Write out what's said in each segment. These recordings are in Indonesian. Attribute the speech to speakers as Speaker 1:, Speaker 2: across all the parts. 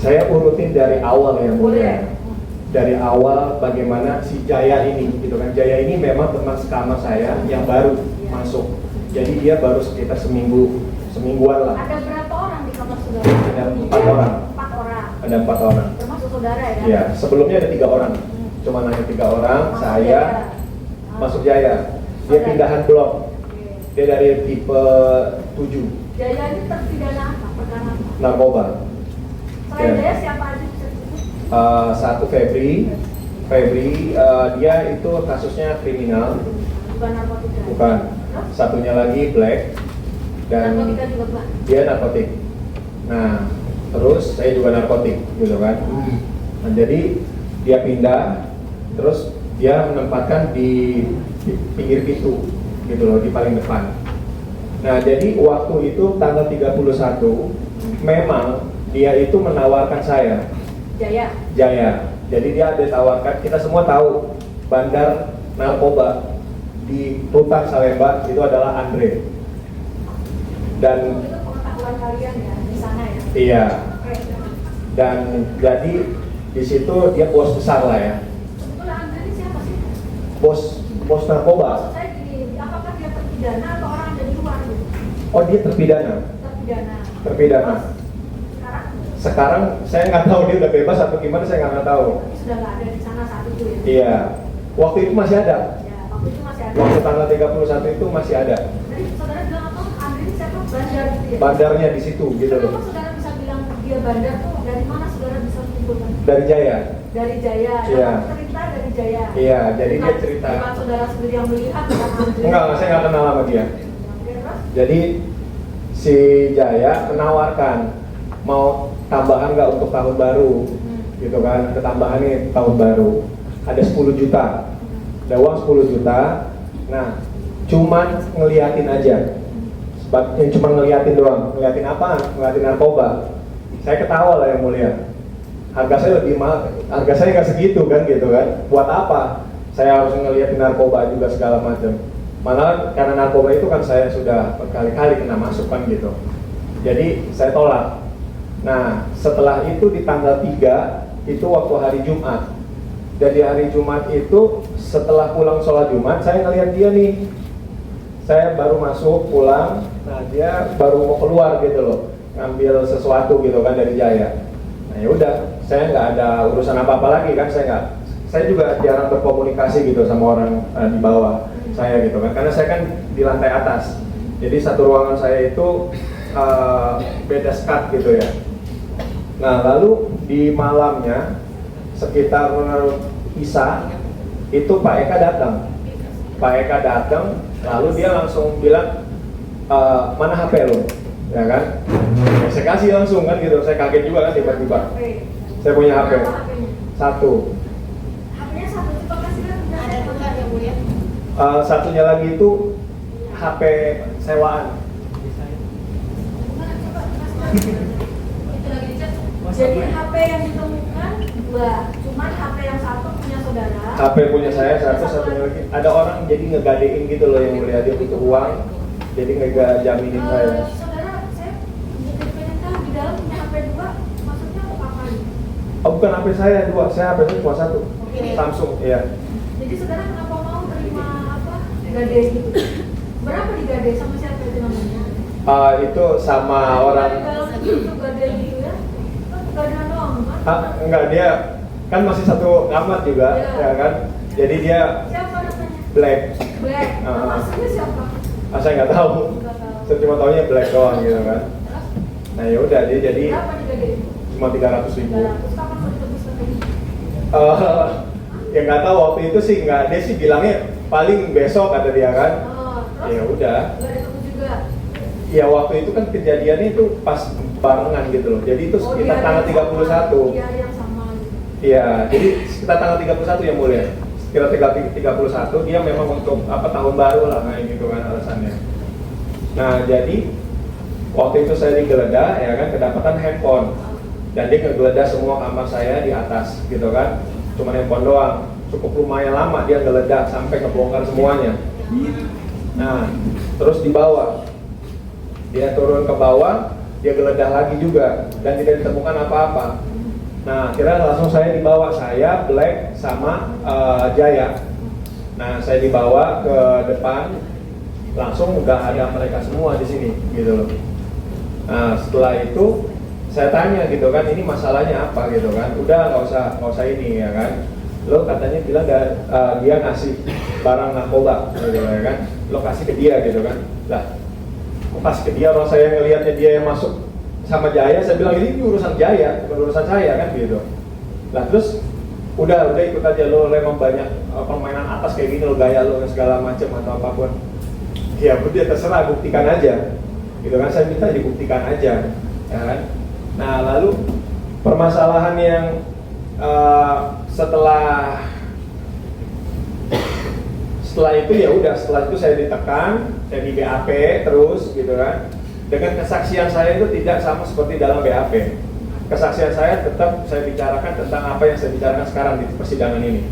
Speaker 1: Saya urutin dari awal ya mulia. Dari awal bagaimana si Jaya ini, gitu kan. Jaya ini memang teman sekamar saya yang baru masuk. Jadi dia baru sekitar semingguan lah.
Speaker 2: Ada berapa orang di kamar saudara?
Speaker 1: Ada 4 orang.
Speaker 2: 4 orang.
Speaker 1: Ada 4 orang.
Speaker 2: Termasuk saudara ya?
Speaker 1: Iya, sebelumnya ada 3 orang. Cuma hanya 3 orang,
Speaker 2: Masuk
Speaker 1: saya
Speaker 2: Jaya.
Speaker 1: masuk Jaya. Dia pindahan blok. Dia dari tipe 7,
Speaker 2: Jaya ini terpidana apa? Perkara apa?
Speaker 1: narkoba.
Speaker 2: Selain
Speaker 1: Ya.
Speaker 2: Jaya siapa aja bisa disebut?
Speaker 1: Satu Febri, dia itu kasusnya kriminal,
Speaker 2: Bukan narkotika.
Speaker 1: bukan.
Speaker 2: Terus?
Speaker 1: Satunya lagi Black, dan
Speaker 2: Narkotika juga Pak.
Speaker 1: dia narkotik. Nah, terus saya juga narkotik, gitu kan. Nah, jadi dia pindah, terus dia menempatkan di pinggir pintu, gitu loh, di paling depan. Nah, jadi waktu itu tanggal 31, memang dia itu menawarkan saya,
Speaker 2: Jaya.
Speaker 1: Jadi dia ada tawarkan, kita semua tahu bandar narkoba di Rutan Salemba itu adalah Andre. Dan
Speaker 2: Itu pengetahuan kalian ya di sana ya?
Speaker 1: iya,
Speaker 2: Oke.
Speaker 1: dan jadi di situ dia bos besar lah ya.
Speaker 2: Sebetulnya Andre ini siapa sih?
Speaker 1: Bos narkoba.
Speaker 2: Maksud saya gini, apakah dia terpidana atau orang dari luar gitu?
Speaker 1: Oh, dia terpidana.
Speaker 2: Terpidana. Terus, sekarang
Speaker 1: Sekarang saya nggak tahu dia udah bebas atau gimana, saya nggak tahu.
Speaker 2: tapi sudah nggak ada di sana saat itu ya?
Speaker 1: Iya, waktu itu masih ada.
Speaker 2: Ya, waktu itu masih ada.
Speaker 1: Waktu tanggal 31 itu masih ada.
Speaker 2: Tadi saudara bilang apa? Andre ini siapa? Bandar gitu ya?
Speaker 1: Bandarnya di situ, gitu
Speaker 2: Kenapa
Speaker 1: loh.
Speaker 2: saudara bisa bilang dia bandar tuh? Dari mana saudara bisa menyimpulkan?
Speaker 1: Dari Jaya.
Speaker 2: Dari Jaya.
Speaker 1: Iya.
Speaker 2: Dapat cerita dari Jaya.
Speaker 1: Iya, jadi dia
Speaker 2: Bukan-
Speaker 1: cerita.
Speaker 2: Bukan saudara sendiri yang melihat, bukan Andre.
Speaker 1: Enggak, saya nggak kenal sama dia.
Speaker 2: Oke, terus?
Speaker 1: Jadi si Jaya menawarkan mau tambahan nggak untuk tahun baru, gitu kan? Ada tambahan nih tahun baru, ada 10 juta, ada uang 10 juta. Nah, cuman ngeliatin aja, cuma ngeliatin doang, ngeliatin apa? Ngeliatin narkoba. Saya ketawa lah yang mulia. Harga saya lebih mahal, harga saya nggak segitu kan, gitu kan? Buat apa? Saya harus ngeliatin narkoba juga segala macam. Malah karena narkoba itu kan saya sudah berkali-kali kena masuk kan gitu. Jadi saya tolak. Nah, setelah itu di tanggal 3 itu waktu hari Jumat. Dan di hari Jumat itu setelah pulang sholat Jumat, saya ngeliat dia nih. Saya baru masuk pulang, nah dia baru mau keluar gitu loh, ngambil sesuatu gitu kan dari Jaya. Nah ya udah, saya nggak ada urusan apa-apa lagi kan, saya juga jarang berkomunikasi gitu sama orang di bawah saya gitu kan, karena saya kan di lantai atas. Jadi satu ruangan saya itu beda skat gitu ya. Nah, lalu di malamnya sekitar Isya itu Pak Eka datang. Pak Eka datang, lalu dia langsung bilang, mana HP lo? Ya kan? Ya, saya kasih langsung kan gitu. Saya kaget juga kan tiba-tiba. Saya punya HP.
Speaker 2: Berapa HP-nya?
Speaker 1: Satu.
Speaker 2: HP-nya satu, coba kasih lihat. Ada tukar ya Bu ya?
Speaker 1: Satunya lagi itu HP sewaan.
Speaker 2: Itu lagi dicek. Jadi HP yang ditemukan 2, cuman HP yang satu punya saudara.
Speaker 1: HP punya saya satunya lagi. Ada orang jadi ngegadein gitu loh yang melihat dia butuh uang, jadi ngejaminin saya.
Speaker 2: Saudara, saya pengen tahu di dalam punya HP 2, maksudnya apa nih?
Speaker 1: Oh, bukan HP saya 2, saya HP saya cuma 1.
Speaker 2: Oke.
Speaker 1: Samsung, iya.
Speaker 2: Jadi saudara kenapa mau terima apa? Gade gitu? Berapa digade sama siapa itu namanya?
Speaker 1: Itu sama orang.
Speaker 2: Di dalam itu gade gitu ya? Gadean doang kan?
Speaker 1: Enggak, dia kan masih satu kamar juga,
Speaker 2: Iya.
Speaker 1: ya kan? Jadi dia
Speaker 2: Siapa namanya?
Speaker 1: Black.
Speaker 2: Black. Nama
Speaker 1: Ah.
Speaker 2: aslinya siapa?
Speaker 1: Saya nggak tahu.
Speaker 2: Nggak tahu.
Speaker 1: Saya cuma taunya Black doang gitu kan.
Speaker 2: Terus?
Speaker 1: Nah ya udah dia jadi
Speaker 2: Berapa digadein?
Speaker 1: cuma 300.000.
Speaker 2: 300. Kapan mau ditebus katanya?
Speaker 1: Ya nggak tahu waktu itu sih nggak, dia sih bilangnya paling besok kata dia kan.
Speaker 2: Oh, terus?
Speaker 1: Ya udah.
Speaker 2: Nggak ditebus juga?
Speaker 1: Ya waktu itu kan kejadiannya itu pas barengan gitu loh. Jadi itu sekitar tanggal 31.
Speaker 2: Iya, yang sama gitu.
Speaker 1: Iya, jadi sekitar tanggal 31 yang mulia. Sekitar 31 dia memang untuk apa tahun baru lah kayak gitu kan alasannya. Nah, jadi waktu itu saya digeledah ya kan, kedapatan handphone. Dan dia ngegeledah semua kamar saya di atas gitu kan. Cuma handphone doang. Cukup lumayan lama dia ngeledah sampai kebongkar semuanya. Nah, terus di bawah dia turun ke bawah, dia geledah lagi juga dan tidak ditemukan apa-apa. Nah, akhirnya langsung saya dibawa, saya, Black, sama Jaya. Nah, saya dibawa ke depan, langsung nggak ada mereka semua di sini, gitu loh. Nah, setelah itu saya tanya gitu kan, ini masalahnya apa gitu kan? Udah nggak usah ini ya kan? Lo katanya bilang dia ngasih barang narkoba, gitu ya kan? Lo kasih ke dia gitu kan? Lah, pas ke dia, orang saya ngelihatnya dia yang masuk sama Jaya, saya bilang ini urusan Jaya, bukan urusan saya kan gitu. Lah terus udah ikut aja, lo memang banyak permainan atas kayak gini, lo gaya lo segala macam atau apapun. Ya udah terserah, buktikan aja. Gitu kan, saya minta dibuktikan aja, ya kan. Nah lalu permasalahan yang setelah itu ya udah, setelah itu saya ditekan, saya di BAP terus gitu kan. Dengan kesaksian saya itu tidak sama seperti dalam BAP. Kesaksian saya tetap saya bicarakan tentang apa yang saya bicarakan sekarang di persidangan ini.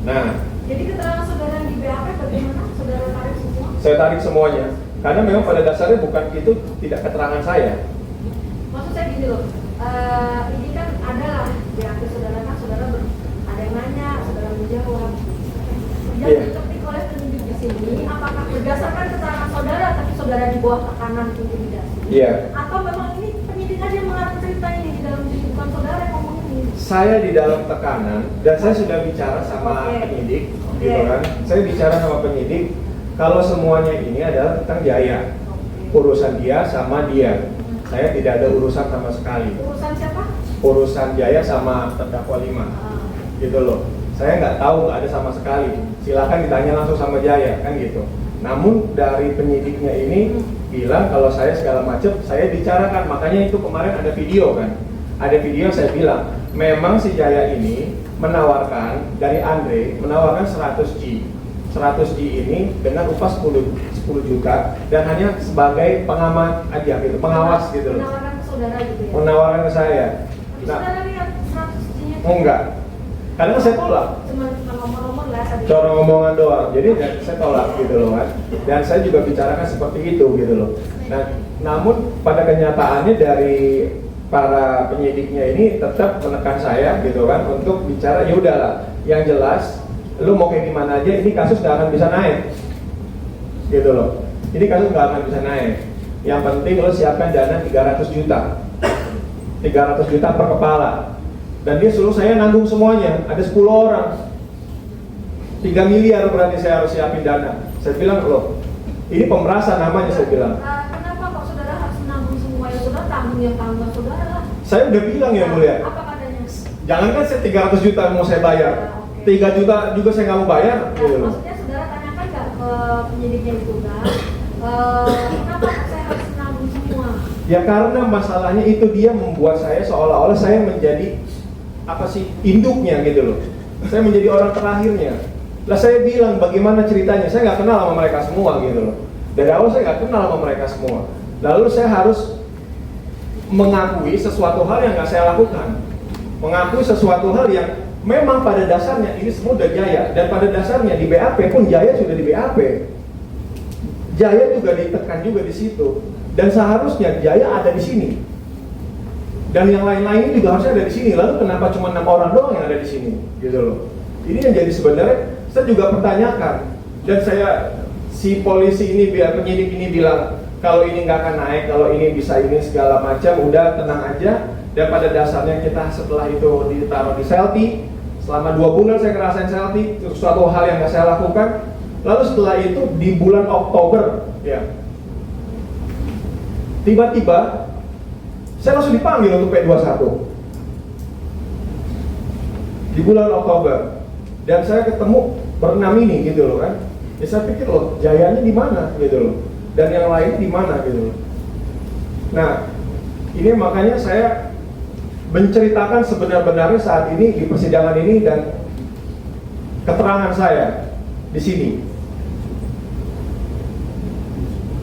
Speaker 1: Nah,
Speaker 2: jadi keterangan saudara di BAP bagaimana? Saudara tarik semua?
Speaker 1: Saya tarik semuanya, karena memang pada dasarnya bukan itu, tidak keterangan saya.
Speaker 2: Maksud saya gini loh, ini kan adalah BAP saudara kan, saudara ada yang nanya, saudara menjawab. Yang diketik oleh penyidik di sini, apakah berdasarkan keterangan saudara, tapi saudara di bawah tekanan intimidasi?
Speaker 1: Iya.
Speaker 2: Atau memang ini penyidik aja yang mengatur cerita ini di dalam diri, bukan saudara yang ngomong ini?
Speaker 1: Saya di dalam tekanan dan saya sudah bicara sama penyidik, gitu kan? Saya bicara sama penyidik kalau semuanya ini adalah tentang Jaya, urusan dia sama dia. Saya tidak ada urusan sama sekali.
Speaker 2: Urusan siapa?
Speaker 1: Urusan Jaya sama terdakwa 5, gitu loh. Saya nggak tahu, nggak ada sama sekali. Silakan ditanya langsung sama Jaya, kan gitu. Namun dari penyidiknya ini bilang kalau saya segala macam, saya bicarakan. Makanya itu kemarin ada video kan. Ada video saya bilang, memang si Jaya ini menawarkan dari Andre, menawarkan 100G. 100G ini dengan upah 10 juta dan hanya sebagai pengamat aja gitu, pengawas gitu loh.
Speaker 2: Menawarkan ke saudara gitu ya?
Speaker 1: Menawarkan ke saya.
Speaker 2: Tapi saudara lihat 100G-nya?
Speaker 1: Oh enggak. Karena saya tolak.
Speaker 2: Cuma ngomong-ngomong lah tadi.
Speaker 1: Cara ngomongan doang. Jadi saya tolak gitu loh kan. Dan saya juga bicarakan seperti itu gitu loh. Nah, namun pada kenyataannya dari para penyidiknya ini tetap menekan saya gitu kan untuk bicara, ya udahlah, yang jelas lu mau kayak gimana aja, ini kasus gak akan bisa naik gitu loh. Ini kasus gak akan bisa naik. Yang penting lo siapkan dana 300 juta 300 juta per kepala. Dan dia suruh saya nanggung semuanya, ada 10 orang 3 miliar berarti saya harus siapin dana. Saya bilang, loh ini pemerasan namanya, saya bilang.
Speaker 2: Kenapa kok saudara harus menanggung semua yang saudara tanggung, yang tanggung saudara lah?
Speaker 1: Saya udah bilang ya mulia.
Speaker 2: Apa katanya?
Speaker 1: Jangankan saya 300 juta mau saya bayar, 3 juta juga saya nggak mau bayar.
Speaker 2: Nah,
Speaker 1: Gitu.
Speaker 2: maksudnya saudara tanyakan nggak ke penyidiknya itu kan? Kenapa saya harus menanggung semua?
Speaker 1: Ya karena masalahnya itu, dia membuat saya seolah-olah saya menjadi apa sih, induknya gitu loh. Saya menjadi orang terakhirnya. Lah saya bilang bagaimana ceritanya, saya nggak kenal sama mereka semua gitu loh. Dari awal saya nggak kenal sama mereka semua. Lalu saya harus mengakui sesuatu hal yang nggak saya lakukan, mengakui sesuatu hal yang memang pada dasarnya ini semua udah Jaya, dan pada dasarnya di BAP pun Jaya sudah di BAP. Jaya juga ditekan juga di situ, dan seharusnya Jaya ada di sini. Dan yang lain-lain juga harusnya ada di sini. Lalu kenapa cuma 6 orang doang yang ada di sini? Gitu loh. Ini yang jadi sebenarnya saya juga pertanyakan. Dan si polisi ini, penyidik ini bilang kalau ini nggak akan naik, kalau ini bisa ini segala macam, udah tenang aja. Dan pada dasarnya kita setelah itu ditaruh di Selti, selama 2 bulan saya ngerasain Selti, itu suatu hal yang nggak saya lakukan. Lalu setelah itu di bulan Oktober, ya, tiba-tiba saya langsung dipanggil untuk P21 di bulan Oktober, dan saya ketemu berenam ini gitu loh kan. Ya saya pikir loh, Jayanya di mana gitu loh, dan yang lain di mana gitu loh. Nah, ini makanya saya menceritakan sebenar-benarnya saat ini di persidangan ini dan keterangan saya di sini.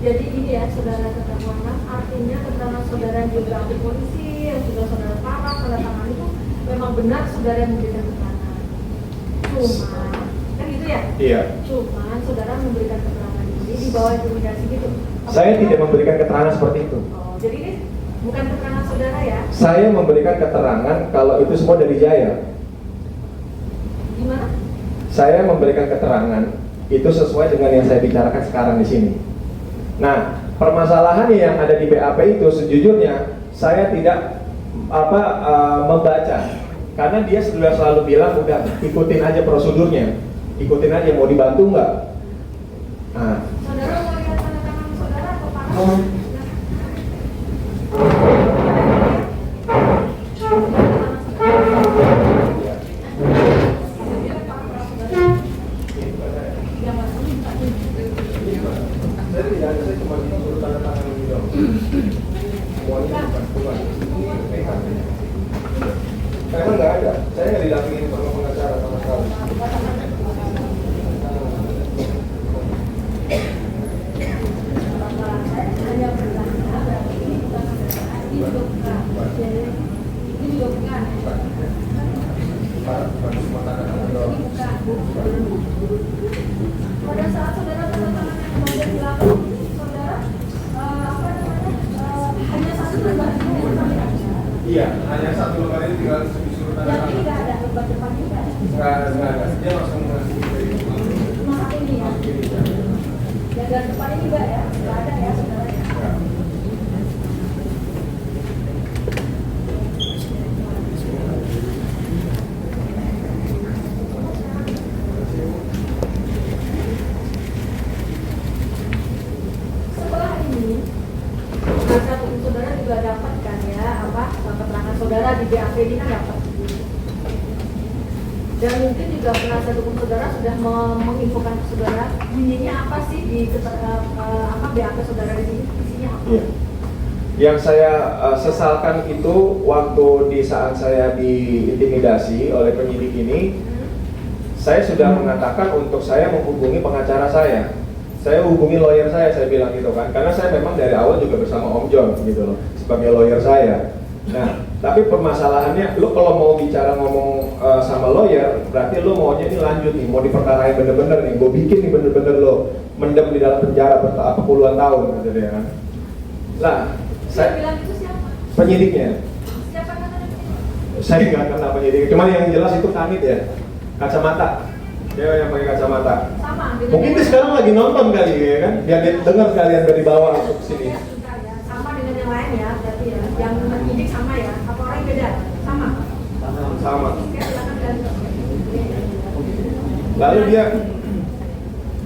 Speaker 2: Jadi ini ya, saudara keterangan, artinya keterangan saudara yang biografi polisi yang sudah saudara parah tanda tangan itu memang benar saudara yang memberikan keterangan. Cuma kan gitu ya?
Speaker 1: Iya.
Speaker 2: Cuman saudara memberikan keterangan ini di bawah intimidasi gitu.
Speaker 1: Saya tidak memberikan keterangan seperti itu.
Speaker 2: Oh, jadi ini Bukan keterangan saudara ya?
Speaker 1: Saya memberikan keterangan kalau itu semua dari Jaya.
Speaker 2: Gimana?
Speaker 1: Saya memberikan keterangan itu sesuai dengan yang saya bicarakan sekarang di sini. Nah, permasalahan yang ada di BAP itu sejujurnya saya tidak membaca, karena dia sudah selalu bilang udah ikutin aja prosedurnya, ikutin aja, mau dibantu nggak? Nah,
Speaker 2: Saudara mau lihat tanda tangan saudara atau Pak?
Speaker 1: saya tidak ada, saya cuma disuruh tanda tangan ini dong. Semuanya bukan. Memang nggak ada, saya nggak didampingin sama pengacara sama sekali.
Speaker 2: Hanya bertanya berarti ini bukan saudara, ini juga bukan. Ini juga bukan. Ini bukan. Pada saat saudara tanda tangan yang kemudian dilakukan, saudara apa namanya hanya satu lembar ini yang kami baca.
Speaker 1: Iya, hanya satu lembar ini tinggal disuruh tanda
Speaker 2: Yang ini
Speaker 1: tangan.
Speaker 2: nggak ada lembar depan ini nggak ada.
Speaker 1: Nggak ada, dia langsung ngasih
Speaker 2: Cuma satu ini ya. Yang dari depan ini nggak ya, nggak ada ya saudara ya. Setelah ini, penasihat hukum saudara juga dapatkan ya apa keterangan saudara di BAP ini kan dapat. Dan mungkin juga penasihat hukum saudara sudah menginfokan ke saudara bunyinya apa sih di BAP saudara di sini, isinya apa?
Speaker 1: Iya. Yang saya sesalkan itu waktu di saat saya diintimidasi oleh penyidik ini, saya sudah mengatakan untuk saya menghubungi pengacara saya. Saya hubungi lawyer saya bilang gitu kan, karena saya memang dari awal juga bersama Om John gitu loh, sebagai lawyer saya. Nah, tapi permasalahannya, lo kalau mau bicara ngomong sama lawyer, berarti lo maunya ini lanjut nih, mau diperkarain bener-bener nih, gue bikin nih bener-bener lo mendem di dalam penjara puluhan tahun gitu deh kan. Lah,
Speaker 2: Dia
Speaker 1: saya
Speaker 2: bilang itu siapa?
Speaker 1: penyidiknya,
Speaker 2: Siapa namanya?
Speaker 1: saya nggak kenal penyidiknya, cuma yang jelas itu Kanit ya, kacamata, dia yang pakai kacamata.
Speaker 2: Sama. dengan
Speaker 1: Mungkin dia sekarang lagi nonton kali ya kan, biar dia dengar sekalian dari bawah masuk ke sini.
Speaker 2: Ya, sudah ya. Sama dengan yang lain ya, berarti ya. Yang menyidik sama ya. Apa orang beda? Sama.
Speaker 1: Sama.
Speaker 2: Oke, silakan ganti.
Speaker 1: Lalu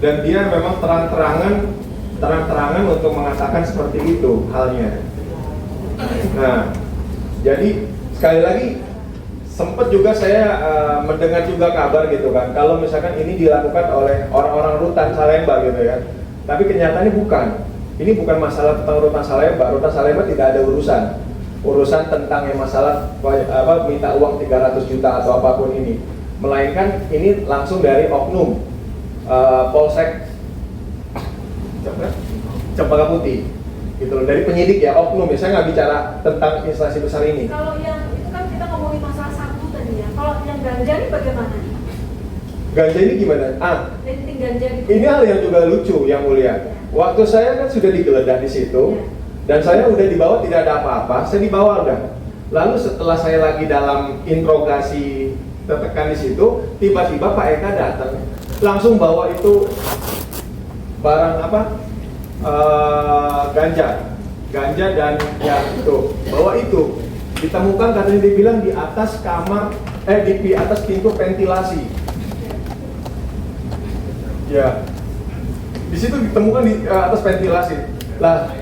Speaker 1: dia memang terang-terangan untuk mengatakan seperti itu halnya. Nah, jadi sekali lagi sempat juga saya mendengar juga kabar gitu kan, kalau misalkan ini dilakukan oleh orang-orang rutan Salemba gitu ya. Tapi kenyataannya bukan. Ini bukan masalah tentang rutan Salemba. Rutan Salemba tidak ada urusan tentang yang masalah minta uang 300 juta atau apapun ini. Melainkan ini langsung dari oknum Polsek Cempaka Putih gitu loh, dari penyidik ya, oknum ya. Saya nggak bicara tentang instansi besar ini.
Speaker 2: Kalau yang itu kan kita ngomongin masalah satu tadi ya. Kalau yang ganja ini bagaimana?
Speaker 1: Ganja ini gimana?
Speaker 2: Renting ganja itu.
Speaker 1: Ini hal yang juga lucu yang mulia. Waktu saya kan sudah digeledah di situ, dan saya udah dibawa tidak ada apa-apa, saya dibawa udah. Lalu setelah saya lagi dalam interogasi tertekan di situ, tiba-tiba Pak Eka datang, langsung bawa itu barang apa? Ganja dan ya itu, bawa itu. Ditemukan katanya dia bilang di atas kamar, di atas pintu ventilasi. Ya, di situ ditemukan di atas ventilasi. Lah,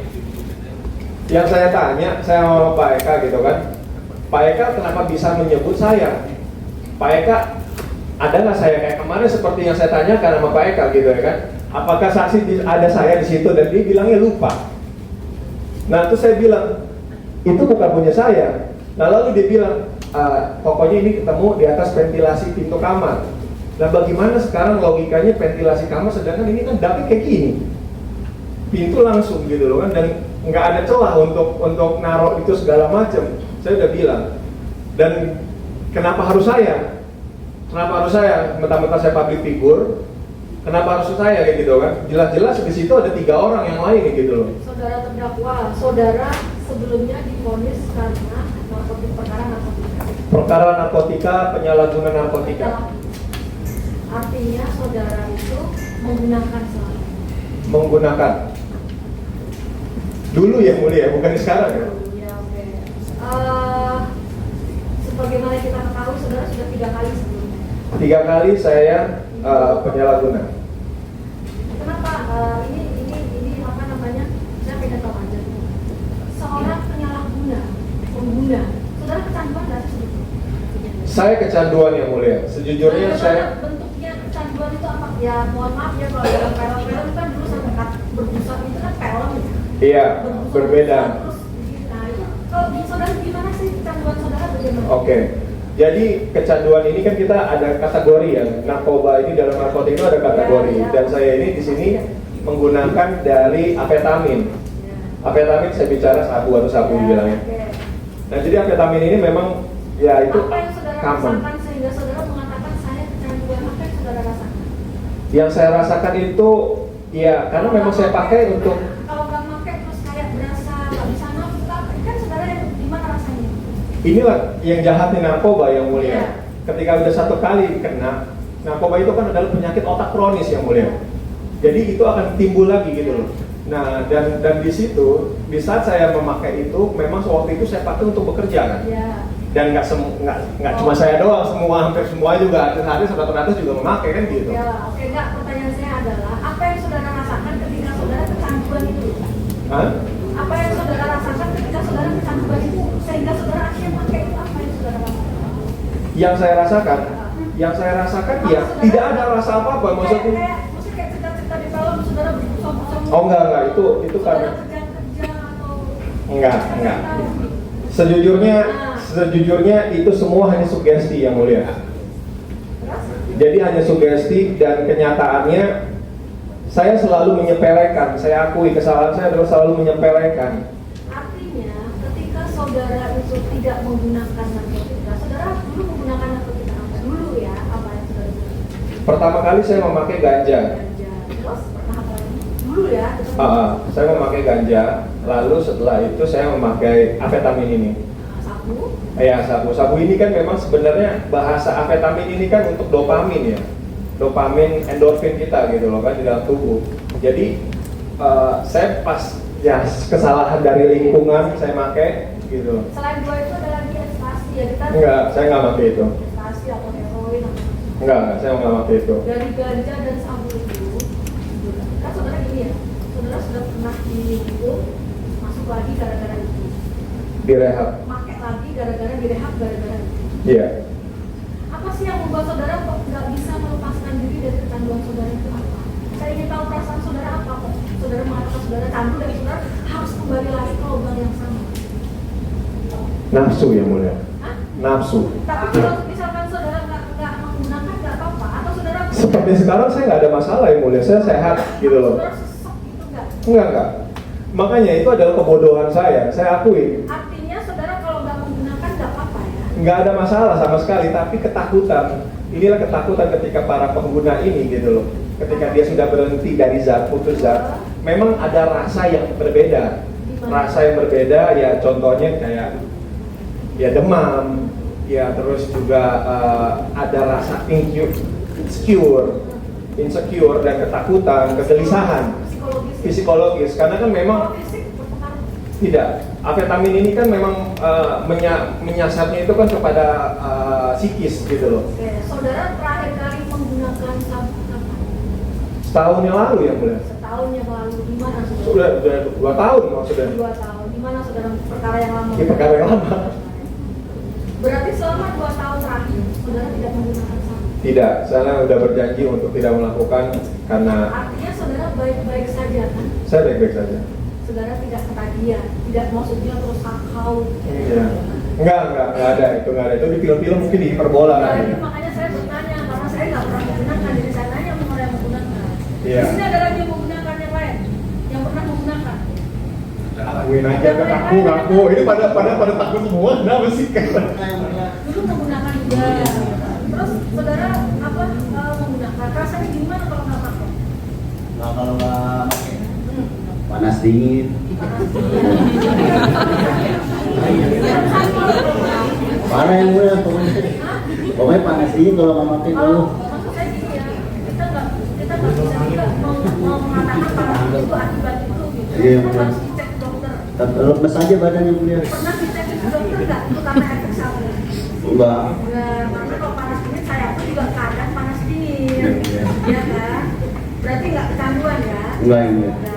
Speaker 1: yang saya tanya, saya sama Pak Eka gitu kan, Pak Eka kenapa bisa menyebut saya? Pak Eka, ada nggak saya kayak kemarin seperti yang saya tanyakan sama Pak Eka gitu ya kan? Apakah saksi ada saya di situ? Dan dia bilangnya lupa. Nah, terus saya bilang itu bukan punya saya. Nah, lalu dia bilang pokoknya ini ketemu di atas ventilasi pintu kamar. Nah, bagaimana sekarang logikanya ventilasi kamar, sedangkan ini kan dapet kayak gini, pintu langsung gitu loh kan, dan nggak ada celah untuk naruh itu segala macam. Saya udah bilang. Dan kenapa harus saya? Kenapa harus saya? Mentang-mentang saya public figure, kenapa harus saya kayak gitu kan? Jelas-jelas di situ ada 3 orang yang lain gitu loh.
Speaker 2: Saudara terdakwa, saudara sebelumnya divonis karena perkara narkotika.
Speaker 1: Perkara narkotika, penyalahguna narkotika.
Speaker 2: Artinya saudara itu menggunakan selalu.
Speaker 1: Menggunakan. Dulu ya mulia, bukan sekarang ya.
Speaker 2: Ya, oke. Sebagaimana kita ketahui, saudara sudah 3 kali sebelumnya.
Speaker 1: 3 kali saya penyalahguna.
Speaker 2: Kenapa? Ini apa namanya? Saya pengen tahu aja. Seorang penyalahguna, pengguna, saudara kecanduan nggak sih?
Speaker 1: Saya kecanduan yang mulia. Sejujurnya saya
Speaker 2: bentuknya kecanduan itu apa? Ya mohon maaf ya kalau dalam film-film kan dulu sampai berbusa itu kan film ya.
Speaker 1: iya berbeda.
Speaker 2: Terus, nah itu kalau di saudara gimana sih kecanduan saudara bagaimana?
Speaker 1: Oke. Jadi kecanduan ini kan kita ada kategori ya. Narkoba ini dalam narkotika itu ada kategori.
Speaker 2: Ya.
Speaker 1: Dan saya ini di sini menggunakan dari amfetamin.
Speaker 2: Ya.
Speaker 1: Amfetamin saya bicara sabu atau sabu dibilangnya.
Speaker 2: Oke.
Speaker 1: Nah jadi amfetamin ini memang ya itu
Speaker 2: Apa yang saudara
Speaker 1: common.
Speaker 2: rasakan sehingga saudara mengatakan saya kecanduan? Apa yang saudara rasakan?
Speaker 1: Yang saya rasakan itu ya karena memang saya pakai untuk
Speaker 2: kalau nggak pakai terus kayak berasa nggak bisa nafsu kan saudara yang gimana rasanya?
Speaker 1: inilah yang jahatnya narkoba yang mulia.
Speaker 2: Iya.
Speaker 1: Ketika udah 1 kali kena, narkoba itu kan adalah penyakit otak kronis yang mulia. Jadi itu akan timbul lagi gitu loh. Nah dan di situ di saat saya memakai itu memang waktu itu saya pakai untuk bekerja kan.
Speaker 2: Iya.
Speaker 1: Dan nggak cuma saya doang, hampir semua juga artis-artis atau juga memakai kan gitu.
Speaker 2: Ya, oke enggak, pertanyaan saya adalah apa yang saudara rasakan ketika saudara kecanduan itu?
Speaker 1: Hah?
Speaker 2: Apa yang saudara rasakan ketika saudara kecanduan itu sehingga saudara akhirnya pakai itu apa yang saudara rasakan?
Speaker 1: Yang saya rasakan ya tidak ada rasa apa-apa maksudnya.
Speaker 2: Maksudnya kayak cerita-cerita di film saudara berbusa-busa.
Speaker 1: Oh enggak itu karena
Speaker 2: saudara kerja atau
Speaker 1: enggak. Sejujurnya itu semua hanya sugesti yang mulia. Jadi hanya sugesti dan kenyataannya saya selalu menyepelekan. Saya akui kesalahan saya adalah selalu menyepelekan.
Speaker 2: Artinya ketika saudara itu tidak menggunakan narkotika, saudara dulu menggunakan narkotika apa? Dulu ya, apa yang saudara gunakan?
Speaker 1: Pertama kali saya memakai ganja.
Speaker 2: Terus pernah apa lagi? Dulu ya?
Speaker 1: Saya memakai ganja. Lalu setelah itu saya memakai amfetamin ini.
Speaker 2: Sabu?
Speaker 1: Ya sabu ini kan memang sebenarnya bahasa amfetamin ini kan untuk dopamin ya, dopamin endorfin kita gitu loh kan di dalam tubuh. Jadi saya pas ya kesalahan dari lingkungan saya pakai gitu.
Speaker 2: Selain dua itu ada lagi ekstasi ya kita?
Speaker 1: Enggak, saya nggak pakai itu.
Speaker 2: Ekstasi atau heroin atau
Speaker 1: Enggak, saya nggak pakai itu.
Speaker 2: dari ganja dan sabu itu, kan saudara gini ya, saudara sudah pernah dihukum masuk lagi gara-gara itu.
Speaker 1: Direhab.
Speaker 2: Pakai lagi gara-gara direhab gara-gara itu.
Speaker 1: Iya.
Speaker 2: Apa sih yang membuat saudara kok nggak bisa melepaskan diri dari kecanduan saudara itu apa? Saya ingin tahu perasaan saudara apa kok. Saudara mengatakan saudara candu dan saudara harus kembali lagi ke lubang yang sama.
Speaker 1: Nafsu yang mulia.
Speaker 2: Hah?
Speaker 1: Nafsu.
Speaker 2: Tapi kalau misalkan saudara nggak menggunakan nggak apa-apa atau saudara
Speaker 1: Seperti sekarang saya nggak ada masalah yang mulia. Saya sehat gitu loh.
Speaker 2: saudara sesek gitu nggak?
Speaker 1: Enggak. Makanya itu adalah kebodohan saya akui.
Speaker 2: Artinya saudara kalau nggak menggunakan nggak apa-apa ya?
Speaker 1: Nggak ada masalah sama sekali, tapi ketakutan. Inilah ketakutan ketika para pengguna ini gitu loh. Ketika dia sudah berhenti dari zat, putus zat, memang ada rasa yang berbeda. Rasa yang berbeda ya contohnya kayak ya demam, ya terus juga ada rasa insecure dan ketakutan, kegelisahan, psikologis. Karena kan memang
Speaker 2: Kalau fisik berpengaruh.
Speaker 1: tidak. Amfetamin ini kan memang menyasarnya itu kan kepada psikis gitu loh.
Speaker 2: Oke, saudara terakhir kali menggunakan sabu kapan?
Speaker 1: Setahun yang lalu ya mulai.
Speaker 2: Setahun yang lalu di mana saudara?
Speaker 1: Sudah 2 tahun maksudnya.
Speaker 2: 2 tahun. Di mana saudara perkara yang lama?
Speaker 1: Di perkara yang lama.
Speaker 2: Berarti selama 2 tahun terakhir saudara tidak menggunakan sabu.
Speaker 1: Tidak, saya udah berjanji untuk tidak melakukan karena
Speaker 2: Artinya saudara baik-baik saja kan?
Speaker 1: saya baik-baik saja.
Speaker 2: Saudara tidak ketagihan, tidak maksudnya terus sakau.
Speaker 1: Iya. Enggak ada itu di film-film mungkin dihiperbola
Speaker 2: Nah,
Speaker 1: kan.
Speaker 2: ini makanya saya bertanya karena saya nggak pernah menggunakan, jadi saya tanya sama orang yang menggunakan.
Speaker 1: Iya.
Speaker 2: Di sini ada lagi yang menggunakan yang lain, yang pernah menggunakan.
Speaker 1: Lakuin aja ke ngaku. Ini pada takut semua. Kenapa sih kan?
Speaker 2: Dulu menggunakan juga. Terus saudara apa menggunakan? Rasanya gimana kalau nggak pakai?
Speaker 3: Nah, kalau nggak pakai
Speaker 2: Hmm.
Speaker 3: panas dingin, Parah yang mulia pokoknya panas dingin kalau mama pakai
Speaker 2: Kalau
Speaker 3: dulu.
Speaker 2: maksud saya gini ya, kita nggak bisa juga mau mengatakan panas itu akibat itu gitu.
Speaker 3: Iya,
Speaker 2: Kita
Speaker 3: benar.
Speaker 2: harus dicek ke dokter.
Speaker 3: Lemes aja badan yang mulia.
Speaker 2: Pernah dicek ke dokter nggak? Itu karena efek samping.
Speaker 3: Enggak.
Speaker 2: Nah, karena kalau panas dingin saya pun juga kadang panas dingin,
Speaker 3: Iya.
Speaker 2: ya kan? Berarti nggak kecanduan ya?
Speaker 3: Enggak yang mulia.
Speaker 2: Nah,